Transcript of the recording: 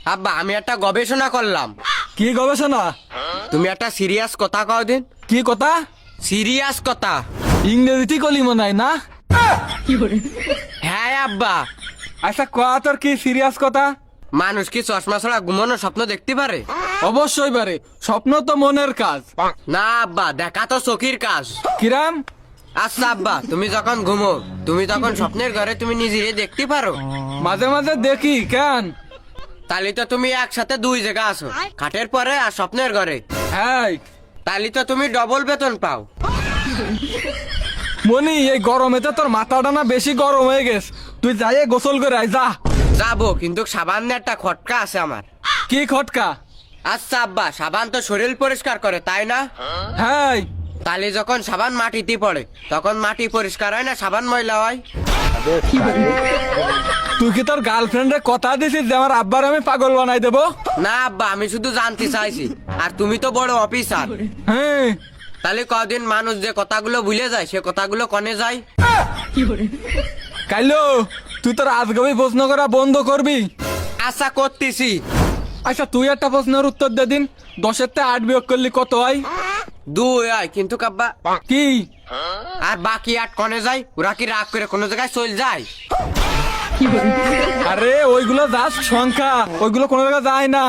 আব্বা আমি একটা গবেষণা করলাম। কি গবেষণা? তুমি একটা সিরিয়াস কথা কও দিন। কি কথা? সিরিয়াস কথা। ইংরেজিতে কলি মনে হয় না? হ্যাঁ আব্বা। আচ্ছা কয়া তোর কি সিরিয়াস কথা? মানুষ কি চশমা ছাড়া ঘুমানোর স্বপ্ন দেখতে পারে? অবশ্যই পারে, স্বপ্ন তো মনের কাজ। না আব্বা, দেখা তো চোখের কাজ। কিরাম? আচ্ছা আব্বা, তুমি যখন ঘুমো তুমি তখন স্বপ্নের ঘরে তুমি নিজেরে দেখতে পারো? মাঝে মাঝে দেখি। কেন? তাহলে তো তুমি একসাথে দুই জায়গা আছো, খাটের পরে আর স্বপ্নের ঘরে। হ্যাঁ তাহলে তো তুমি ডবল বেতন পাও। মনি, এই গরমেতে তোর মাথাটা না বেশি গরম হয়ে গেছে, তুই যাই গোসল করে আয় যা। যাবো, কিন্তু সাবানের একটা খটকা আছে আমার। কি খটকা? আচ্ছা আব্বা, সাবান তো শরীর পরিষ্কার করে তাই না? হ্যাঁ। তাহলে যখন সাবান মাটিতে পড়ে তখন মাটি পরিষ্কার হয় না, সাবান ময়লা হয়? তুই কি তোর গার্লফ্রেন্ডের কথা দিছিস যে আমার আব্বার আমি পাগল বানাই দেবো? না আব্বা, আমি শুধু জানতে চাইছি। আর তুমি তো বড় অফিসার। হ্যাঁ। তাহলে কদিন মানুষ যে কথাগুলো ভুলে যায় সে কথাগুলো কনে যায়? কাইলো, তুই তোর আজগবি প্রশ্ন করা বন্ধ করবি। আশা করতেছি। আচ্ছা তুই একটা প্রশ্নের উত্তর দে দিন, 10-এর থেকে 8 বিয়োগ করলি কত হয়? 2 হয়, কিন্তু কাব্বা কি? আর বাকি 8 কনে যায়? ওরা কি রাগ করে কোনো জায়গায় চল যায়? আরে ওইগুলো জাস্ট সংখ্যা, ওইগুলো কোনো জায়গায় যায় না।